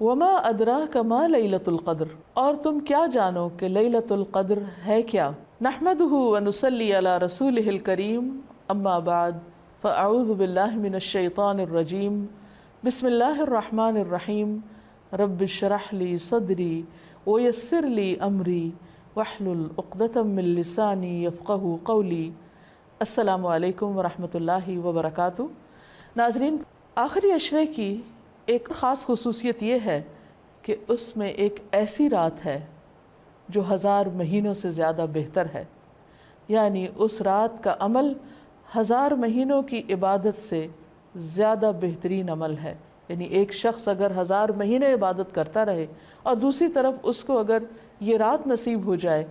وما ادراک ما لیلۃ القدر، اور تم کیا جانو کہ لیلۃ القدر ہے کیا۔ نحمدہ ونصلی علی رسولہ الکریم، اما بعد فاعوذ باللہ من الشیطان الرجیم، بسم اللہ الرحمن الرحیم، رب اشرح لی صدری ویسر لی امری واحلل عقدۃ من لسانی یفقہوا قولی۔ السلام علیکم ورحمۃ اللہ وبرکاتہ۔ ناظرین، آخری عشرے کی ایک خاص خصوصیت یہ ہے کہ اس میں ایک ایسی رات ہے جو 1000 مہینوں سے زیادہ بہتر ہے، یعنی اس رات کا عمل 1000 مہینوں کی عبادت سے زیادہ بہترین عمل ہے۔ یعنی ایک شخص اگر 1000 مہینے عبادت کرتا رہے اور دوسری طرف اس کو اگر یہ رات نصیب ہو جائے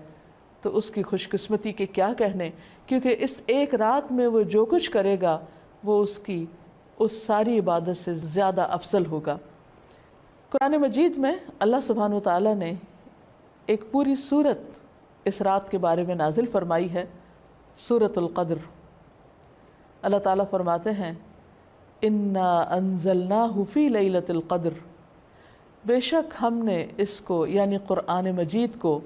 تو اس کی خوش قسمتی کے کیا کہنے، کیونکہ اس ایک رات میں وہ جو کچھ کرے گا وہ اس کی اس ساری عبادت سے زیادہ افضل ہوگا۔ قرآن مجید میں اللہ سبحانہ وتعالیٰ نے ایک پوری سورت اس رات کے بارے میں نازل فرمائی ہے، سورۃ القدر۔ اللہ تعالیٰ فرماتے ہیں انا انزلناہ فی لیلۃ القدر، بے شک ہم نے اس کو یعنی قرآن مجید کو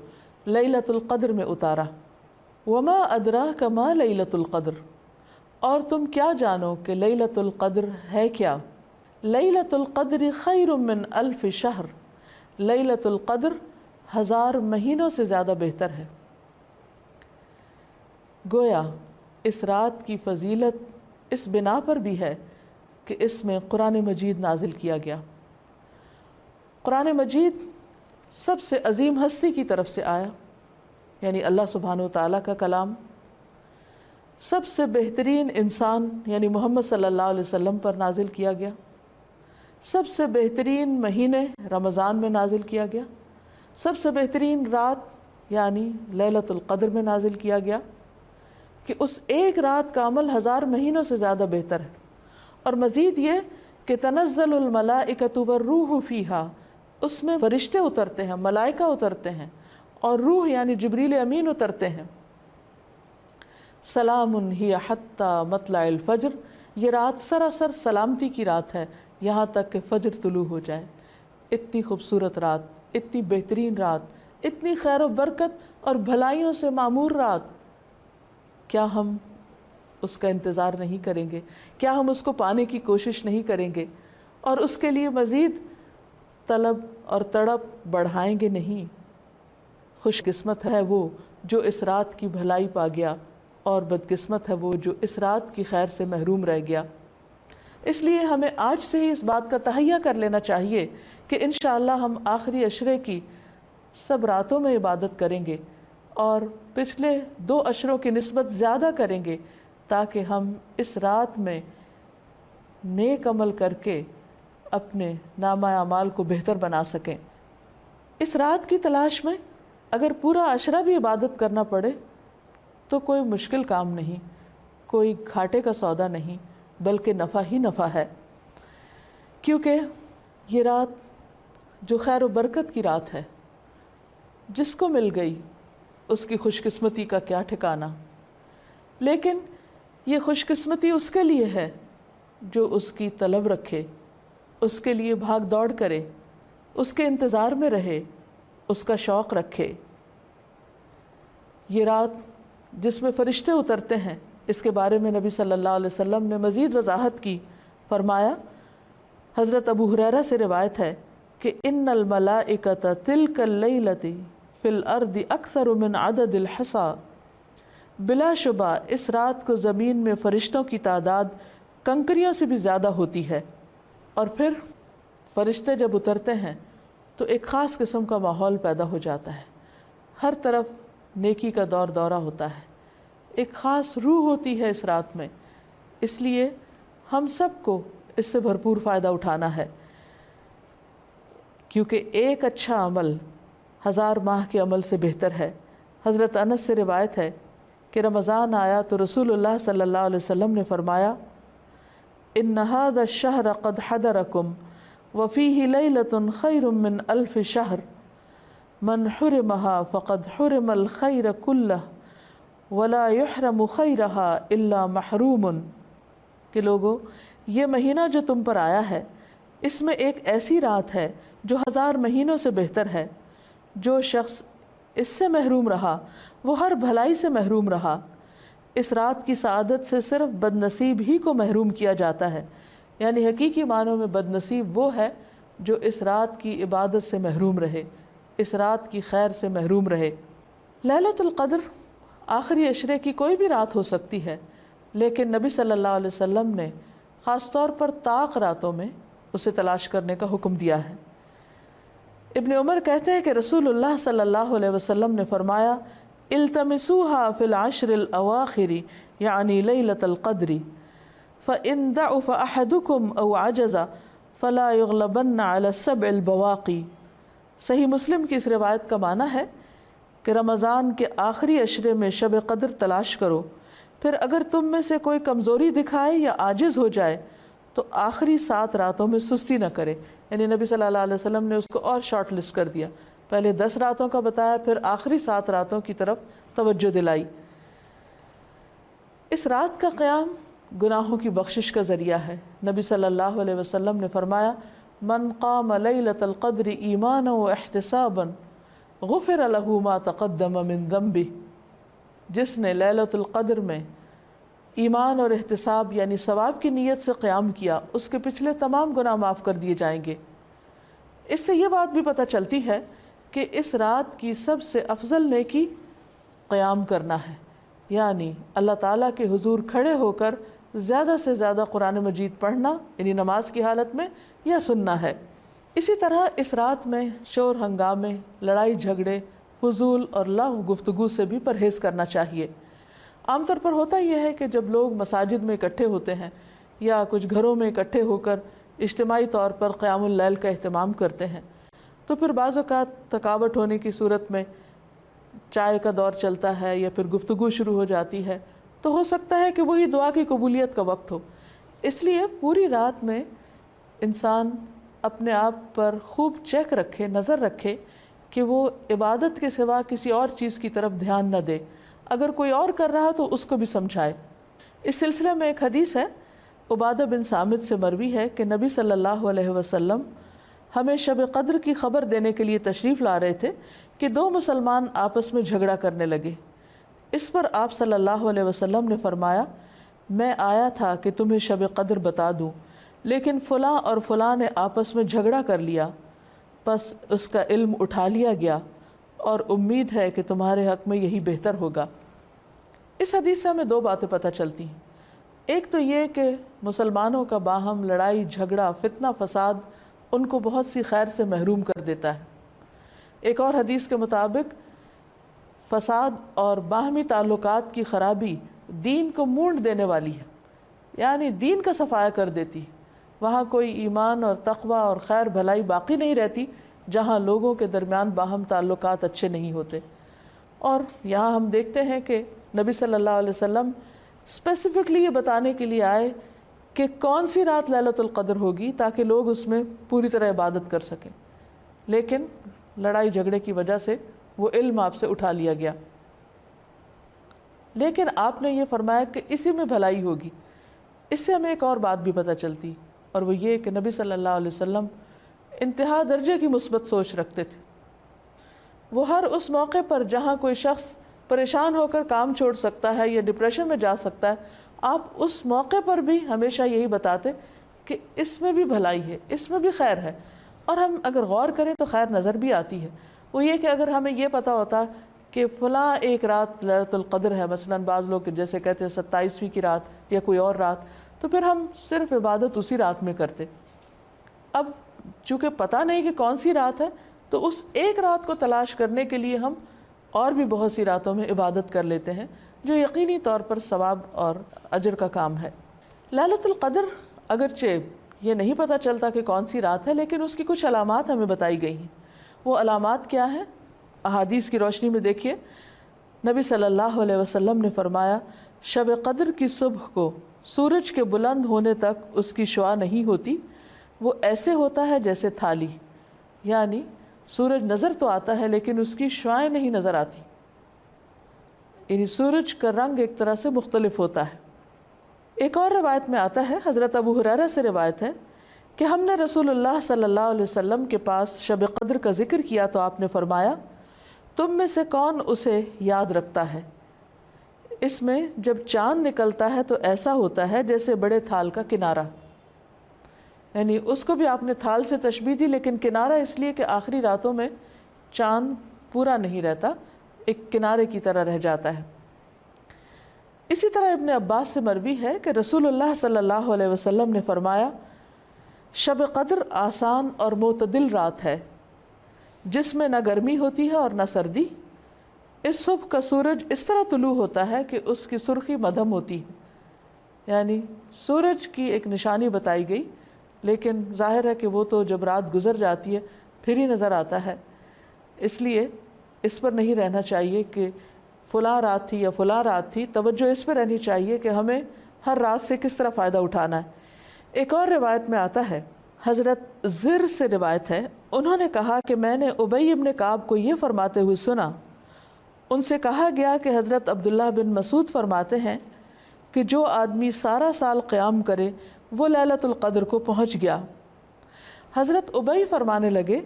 لیلۃ القدر میں اتارا۔ وما ادراک ما لیلۃ القدر، اور تم کیا جانو کہ لیلۃ القدر ہے کیا۔ لیلۃ القدر خیر من الف شہر، لیلۃ القدر 1000 مہینوں سے زیادہ بہتر ہے۔ گویا اس رات کی فضیلت اس بنا پر بھی ہے کہ اس میں قرآن مجید نازل کیا گیا۔ قرآن مجید سب سے عظیم ہستی کی طرف سے آیا، یعنی اللہ سبحانہ وتعالیٰ کا کلام، سب سے بہترین انسان یعنی محمد صلی اللہ علیہ وسلم پر نازل کیا گیا، سب سے بہترین مہینے رمضان میں نازل کیا گیا، سب سے بہترین رات یعنی لیلۃ القدر میں نازل کیا گیا، کہ اس ایک رات کا عمل 1000 مہینوں سے زیادہ بہتر ہے۔ اور مزید یہ کہ تنزل الملائکۃ والروح فیہا، اس میں فرشتے اترتے ہیں، ملائکہ اترتے ہیں، اور روح یعنی جبریل امین اترتے ہیں۔ سلام ہی حتی مطلع الفجر، یہ رات سراسر سلامتی کی رات ہے یہاں تک کہ فجر طلوع ہو جائے۔ اتنی خوبصورت رات، اتنی بہترین رات، اتنی خیر و برکت اور بھلائیوں سے معمور رات، کیا ہم اس کا انتظار نہیں کریں گے؟ کیا ہم اس کو پانے کی کوشش نہیں کریں گے اور اس کے لیے مزید طلب اور تڑپ بڑھائیں گے نہیں؟ خوش قسمت ہے وہ جو اس رات کی بھلائی پا گیا، اور بدقسمت ہے وہ جو اس رات کی خیر سے محروم رہ گیا۔ اس لیے ہمیں آج سے ہی اس بات کا تہیہ کر لینا چاہیے کہ انشاءاللہ ہم آخری عشرے کی سب راتوں میں عبادت کریں گے اور پچھلے 2 عشروں کی نسبت زیادہ کریں گے، تاکہ ہم اس رات میں نیک عمل کر کے اپنے نامہ اعمال کو بہتر بنا سکیں۔ اس رات کی تلاش میں اگر پورا عشرہ بھی عبادت کرنا پڑے تو کوئی مشکل کام نہیں، کوئی گھاٹے کا سودا نہیں، بلکہ نفع ہی نفع ہے، کیونکہ یہ رات جو خیر و برکت کی رات ہے، جس کو مل گئی اس کی خوش قسمتی کا کیا ٹھکانہ۔ لیکن یہ خوش قسمتی اس کے لیے ہے جو اس کی طلب رکھے، اس کے لیے بھاگ دوڑ کرے، اس کے انتظار میں رہے، اس کا شوق رکھے۔ یہ رات جس میں فرشتے اترتے ہیں، اس کے بارے میں نبی صلی اللہ علیہ وسلم نے مزید وضاحت کی، فرمایا، حضرت ابو ہریرہ سے روایت ہے کہ ان الملائکۃ تلک اللیلۃ فی الارض اکثر من عدد الحصا، بلا شبہ اس رات کو زمین میں فرشتوں کی تعداد کنکریوں سے بھی زیادہ ہوتی ہے۔ اور پھر فرشتے جب اترتے ہیں تو ایک خاص قسم کا ماحول پیدا ہو جاتا ہے، ہر طرف نیکی کا دور دورہ ہوتا ہے، ایک خاص روح ہوتی ہے اس رات میں۔ اس لیے ہم سب کو اس سے بھرپور فائدہ اٹھانا ہے، کیونکہ ایک اچھا عمل 1000 ماہ کے عمل سے بہتر ہے۔ حضرت انس سے روایت ہے کہ رمضان آیا تو رسول اللہ صلی اللہ علیہ وسلم نے فرمایا، ان هذا الشهر قد حضركم وفيه ليلة خير من 1000 شهر من حرمها فقد حرم الخير كله ولا يحرم خيرها الا محروم، کہ لوگو یہ مہینہ جو تم پر آیا ہے اس میں ایک ایسی رات ہے جو 1000 مہینوں سے بہتر ہے۔ جو شخص اس سے محروم رہا وہ ہر بھلائی سے محروم رہا۔ اس رات کی سعادت سے صرف بد نصیب ہی کو محروم کیا جاتا ہے، یعنی حقیقی معنوں میں بد نصیب وہ ہے جو اس رات کی عبادت سے محروم رہے، اس رات کی خیر سے محروم رہے۔ لیلۃ القدر آخری عشرے کی کوئی بھی رات ہو سکتی ہے، لیکن نبی صلی اللہ علیہ وسلم نے خاص طور پر طاق راتوں میں اسے تلاش کرنے کا حکم دیا ہے۔ ابن عمر کہتے ہیں کہ رسول اللہ صلی اللہ علیہ وسلم نے فرمایا، التمسوها فی العشر الاواخر یعنی لیلۃ القدر فإن ضعف أحدكم أو عجز فلا يغلبن على السبع البواقی۔ صحیح مسلم کی اس روایت کا معنی ہے کہ رمضان کے آخری عشرے میں شب قدر تلاش کرو، پھر اگر تم میں سے کوئی کمزوری دکھائے یا عاجز ہو جائے تو آخری 7 راتوں میں سستی نہ کرے۔ یعنی نبی صلی اللہ علیہ وسلم نے اس کو اور شارٹ لسٹ کر دیا، پہلے 10 راتوں کا بتایا، پھر آخری 7 راتوں کی طرف توجہ دلائی۔ اس رات کا قیام گناہوں کی بخشش کا ذریعہ ہے۔ نبی صلی اللہ علیہ وسلم نے فرمایا، من قام لیلۃ القدر ایمانا واحتسابا غفر له ما تقدم من ذنبہ۔ جس نے لیلۃ القدر میں ایمان اور احتساب یعنی ثواب کی نیت سے قیام کیا، اس کے پچھلے تمام گناہ معاف کر دیے جائیں گے۔ اس سے یہ بات بھی پتہ چلتی ہے کہ اس رات کی سب سے افضل نیکی قیام کرنا ہے، یعنی اللہ تعالیٰ کے حضور کھڑے ہو کر زیادہ سے زیادہ قرآن مجید پڑھنا، یعنی نماز کی حالت میں، یا سننا ہے۔ اسی طرح اس رات میں شور ہنگامے، لڑائی جھگڑے، فضول اور لغو گفتگو سے بھی پرہیز کرنا چاہیے۔ عام طور پر ہوتا یہ ہے کہ جب لوگ مساجد میں اکٹھے ہوتے ہیں یا کچھ گھروں میں اکٹھے ہو کر اجتماعی طور پر قیام اللیل کا اہتمام کرتے ہیں تو پھر بعض اوقات تھکاوٹ ہونے کی صورت میں چائے کا دور چلتا ہے یا پھر گفتگو شروع ہو جاتی ہے، تو ہو سکتا ہے کہ وہی دعا کی قبولیت کا وقت ہو۔ اس لیے پوری رات میں انسان اپنے آپ پر خوب چیک رکھے، نظر رکھے کہ وہ عبادت کے سوا کسی اور چیز کی طرف دھیان نہ دے، اگر کوئی اور کر رہا تو اس کو بھی سمجھائے۔ اس سلسلے میں ایک حدیث ہے، عبادہ بن صامت سے مروی ہے کہ نبی صلی اللہ علیہ وسلم ہمیں شب قدر کی خبر دینے کے لیے تشریف لا رہے تھے کہ 2 مسلمان آپس میں جھگڑا کرنے لگے۔ اس پر آپ صلی اللہ علیہ وسلم نے فرمایا، میں آیا تھا کہ تمہیں شب قدر بتا دوں، لیکن فلاں اور فلاں نے آپس میں جھگڑا کر لیا، پس اس کا علم اٹھا لیا گیا اور امید ہے کہ تمہارے حق میں یہی بہتر ہوگا۔ اس حدیث سے ہمیں 2 باتیں پتہ چلتی ہیں۔ ایک تو یہ کہ مسلمانوں کا باہم لڑائی جھگڑا، فتنہ فساد ان کو بہت سی خیر سے محروم کر دیتا ہے۔ ایک اور حدیث کے مطابق فساد اور باہمی تعلقات کی خرابی دین کو مونڈ دینے والی ہے، یعنی دین کا صفایا کر دیتی۔ وہاں کوئی ایمان اور تقوی اور خیر بھلائی باقی نہیں رہتی جہاں لوگوں کے درمیان باہم تعلقات اچھے نہیں ہوتے۔ اور یہاں ہم دیکھتے ہیں کہ نبی صلی اللہ علیہ وسلم اسپیسیفکلی یہ بتانے کے لیے آئے کہ کون سی رات لیلۃ القدر ہوگی تاکہ لوگ اس میں پوری طرح عبادت کر سکیں، لیکن لڑائی جھگڑے کی وجہ سے وہ علم آپ سے اٹھا لیا گیا۔ لیکن آپ نے یہ فرمایا کہ اسی میں بھلائی ہوگی۔ اس سے ہمیں ایک اور بات بھی پتہ چلتی، اور وہ یہ کہ نبی صلی اللہ علیہ وسلم انتہا درجے کی مثبت سوچ رکھتے تھے۔ وہ ہر اس موقع پر جہاں کوئی شخص پریشان ہو کر کام چھوڑ سکتا ہے یا ڈپریشن میں جا سکتا ہے، آپ اس موقع پر بھی ہمیشہ یہی بتاتے کہ اس میں بھی بھلائی ہے، اس میں بھی خیر ہے۔ اور ہم اگر غور کریں تو خیر نظر بھی آتی ہے۔ وہ یہ کہ اگر ہمیں یہ پتہ ہوتا کہ فلاں ایک رات لیلۃ القدر ہے، مثلاً بعض لوگ جیسے کہتے ہیں 27ویں کی رات یا کوئی اور رات، تو پھر ہم صرف عبادت اسی رات میں کرتے۔ اب چونکہ پتہ نہیں کہ کون سی رات ہے، تو اس ایک رات کو تلاش کرنے کے لیے ہم اور بھی بہت سی راتوں میں عبادت کر لیتے ہیں، جو یقینی طور پر ثواب اور اجر کا کام ہے۔ لیلۃ القدر اگرچہ یہ نہیں پتہ چلتا کہ کون سی رات ہے، لیکن اس کی کچھ علامات ہمیں بتائی گئی ہیں۔ وہ علامات کیا ہیں؟ احادیث کی روشنی میں دیکھیے، نبی صلی اللہ علیہ وسلم نے فرمایا، شب قدر کی صبح کو سورج کے بلند ہونے تک اس کی شعاع نہیں ہوتی، وہ ایسے ہوتا ہے جیسے تھالی، یعنی سورج نظر تو آتا ہے لیکن اس کی شعائیں نہیں نظر آتی، یعنی سورج کا رنگ ایک طرح سے مختلف ہوتا ہے۔ ایک اور روایت میں آتا ہے، حضرت ابو ہریرہ سے روایت ہے کہ ہم نے رسول اللہ صلی اللہ علیہ وسلم کے پاس شب قدر کا ذکر کیا تو آپ نے فرمایا تم میں سے کون اسے یاد رکھتا ہے؟ اس میں جب چاند نکلتا ہے تو ایسا ہوتا ہے جیسے بڑے تھال کا کنارہ، یعنی اس کو بھی آپ نے تھال سے تشبیہ دی، لیکن کنارہ اس لیے کہ آخری راتوں میں چاند پورا نہیں رہتا، ایک کنارے کی طرح رہ جاتا ہے۔ اسی طرح ابن عباس سے مروی ہے کہ رسول اللہ صلی اللہ علیہ وسلم نے فرمایا شب قدر آسان اور معتدل رات ہے جس میں نہ گرمی ہوتی ہے اور نہ سردی۔ اس صبح کا سورج اس طرح طلوع ہوتا ہے کہ اس کی سرخی مدھم ہوتی ہے، یعنی سورج کی ایک نشانی بتائی گئی، لیکن ظاہر ہے کہ وہ تو جب رات گزر جاتی ہے پھر ہی نظر آتا ہے، اس لیے اس پر نہیں رہنا چاہیے کہ فلاں رات تھی یا فلاں رات تھی، توجہ اس پہ رہنی چاہیے کہ ہمیں ہر رات سے کس طرح فائدہ اٹھانا ہے۔ ایک اور روایت میں آتا ہے، حضرت زر سے روایت ہے، انہوں نے کہا کہ میں نے ابی ابن کعب کو یہ فرماتے ہوئے سنا، ان سے کہا گیا کہ حضرت عبداللہ بن مسعود فرماتے ہیں کہ جو آدمی سارا سال قیام کرے وہ لیلۃ القدر کو پہنچ گیا۔ حضرت ابی فرمانے لگے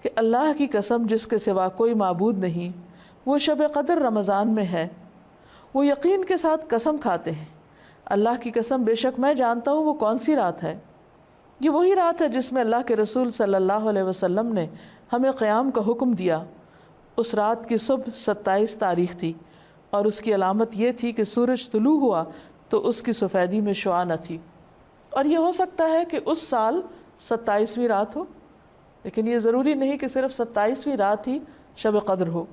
کہ اللہ کی قسم جس کے سوا کوئی معبود نہیں، وہ شب قدر رمضان میں ہے۔ وہ یقین کے ساتھ قسم کھاتے ہیں، اللہ کی قسم بے شک میں جانتا ہوں وہ کون سی رات ہے۔ یہ وہی رات ہے جس میں اللہ کے رسول صلی اللہ علیہ وسلم نے ہمیں قیام کا حکم دیا۔ اس رات کی صبح 27 تاریخ تھی اور اس کی علامت یہ تھی کہ سورج طلوع ہوا تو اس کی سفیدی میں شعاع نہ تھی، اور یہ ہو سکتا ہے کہ اس سال 27ویں رات ہو، لیکن یہ ضروری نہیں کہ صرف 27ویں رات ہی شب قدر ہو۔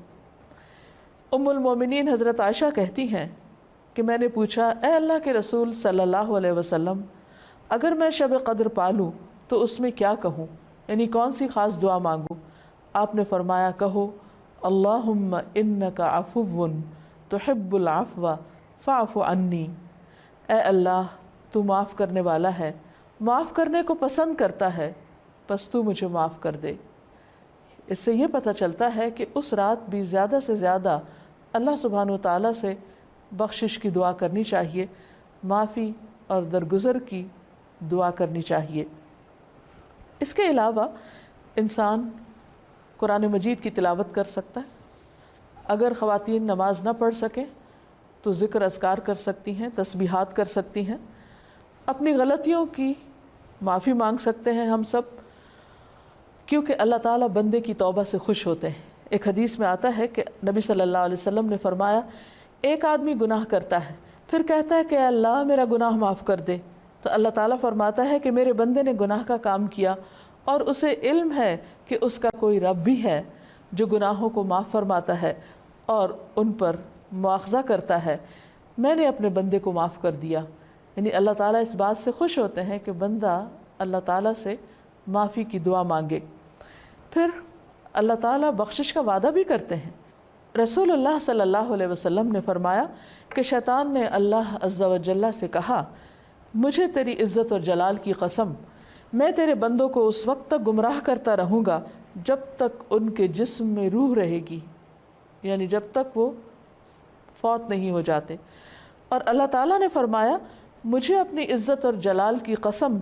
ام المومنین حضرت عائشہ کہتی ہیں کہ میں نے پوچھا اے اللہ کے رسول صلی اللہ علیہ وسلم، اگر میں شب قدر پالوں تو اس میں کیا کہوں، یعنی کون سی خاص دعا مانگوں؟ آپ نے فرمایا کہو اللہم انک عفو تحب العفو فاعف عنی، اے اللہ تو معاف کرنے والا ہے، معاف کرنے کو پسند کرتا ہے، پس تو مجھے معاف کر دے۔ اس سے یہ پتہ چلتا ہے کہ اس رات بھی زیادہ سے زیادہ اللہ سبحانہ وتعالیٰ سے بخشش کی دعا کرنی چاہیے، معافی اور درگزر کی دعا کرنی چاہیے۔ اس کے علاوہ انسان قرآن مجید کی تلاوت کر سکتا ہے، اگر خواتین نماز نہ پڑھ سکیں تو ذکر اذکار کر سکتی ہیں، تسبیحات کر سکتی ہیں، اپنی غلطیوں کی معافی مانگ سکتے ہیں ہم سب، کیونکہ اللہ تعالیٰ بندے کی توبہ سے خوش ہوتے ہیں۔ ایک حدیث میں آتا ہے کہ نبی صلی اللہ علیہ وسلم نے فرمایا ایک آدمی گناہ کرتا ہے پھر کہتا ہے کہ اے اللہ میرا گناہ معاف کر دے، تو اللہ تعالیٰ فرماتا ہے کہ میرے بندے نے گناہ کا کام کیا اور اسے علم ہے کہ اس کا کوئی رب بھی ہے جو گناہوں کو معاف فرماتا ہے اور ان پر مواخذہ کرتا ہے، میں نے اپنے بندے کو معاف کر دیا۔ یعنی اللہ تعالیٰ اس بات سے خوش ہوتے ہیں کہ بندہ اللہ تعالیٰ سے معافی کی دعا مانگے۔ پھر اللہ تعالیٰ بخشش کا وعدہ بھی کرتے ہیں۔ رسول اللہ صلی اللہ علیہ وسلم نے فرمایا کہ شیطان نے اللہ عز و جل سے کہا مجھے تیری عزت اور جلال کی قسم، میں تیرے بندوں کو اس وقت تک گمراہ کرتا رہوں گا جب تک ان کے جسم میں روح رہے گی، یعنی جب تک وہ فوت نہیں ہو جاتے۔ اور اللہ تعالیٰ نے فرمایا مجھے اپنی عزت اور جلال کی قسم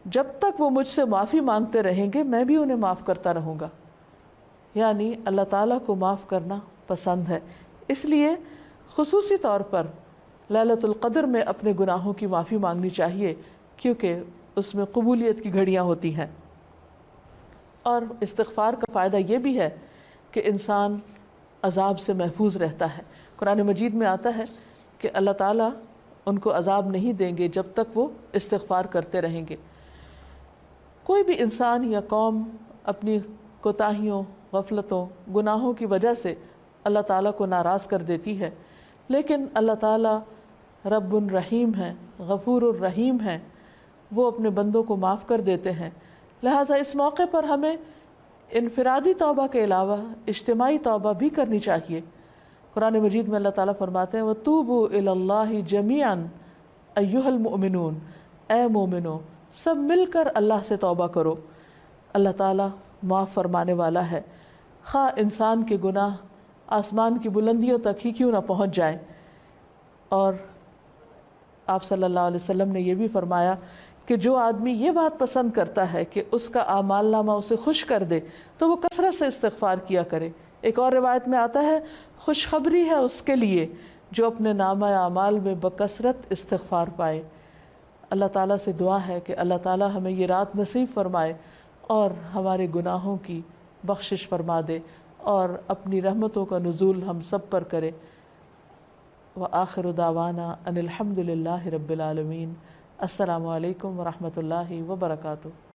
جب تک وہ مجھ سے معافی مانگتے رہیں گے میں بھی انہیں معاف کرتا رہوں گا۔ یعنی اللہ تعالیٰ کو معاف کرنا پسند ہے، اس لیے خصوصی طور پر لیلۃ القدر میں اپنے گناہوں کی معافی مانگنی چاہیے، کیونکہ اس میں قبولیت کی گھڑیاں ہوتی ہیں۔ اور استغفار کا فائدہ یہ بھی ہے کہ انسان عذاب سے محفوظ رہتا ہے۔ قرآن مجید میں آتا ہے کہ اللہ تعالیٰ ان کو عذاب نہیں دیں گے جب تک وہ استغفار کرتے رہیں گے۔ کوئی بھی انسان یا قوم اپنی کوتاہیوں، غفلتوں، گناہوں کی وجہ سے اللہ تعالیٰ کو ناراض کر دیتی ہے، لیکن اللہ تعالیٰ رب الرحیم ہیں، غفور الرحیم ہیں، وہ اپنے بندوں کو معاف کر دیتے ہیں۔ لہٰذا اس موقع پر ہمیں انفرادی توبہ کے علاوہ اجتماعی توبہ بھی کرنی چاہیے۔ قرآن مجید میں اللہ تعالیٰ فرماتے ہیں وَتُوبُوا إِلَى اللَّهِ جَمِيعًا أَيُّهَا الْمُؤْمِنُونَ، اے مومنو سب مل کر اللہ سے توبہ کرو، اللہ تعالیٰ معاف فرمانے والا ہے، خواہ انسان کے گناہ آسمان کی بلندیوں تک ہی کیوں نہ پہنچ جائیں۔ اور آپ صلی اللہ علیہ وسلم نے یہ بھی فرمایا کہ جو آدمی یہ بات پسند کرتا ہے کہ اس کا اعمال نامہ اسے خوش کر دے تو وہ کثرت سے استغفار کیا کرے۔ ایک اور روایت میں آتا ہے خوشخبری ہے اس کے لیے جو اپنے نامہ اعمال میں بکثرت استغفار پائے۔ اللہ تعالیٰ سے دعا ہے کہ اللہ تعالیٰ ہمیں یہ رات نصیب فرمائے اور ہمارے گناہوں کی بخشش فرما دے اور اپنی رحمتوں کا نزول ہم سب پر کرے۔ وآخر دعوانا ان الحمد للہ رب العالمین۔ السلام علیکم ورحمۃ اللہ وبرکاتہ۔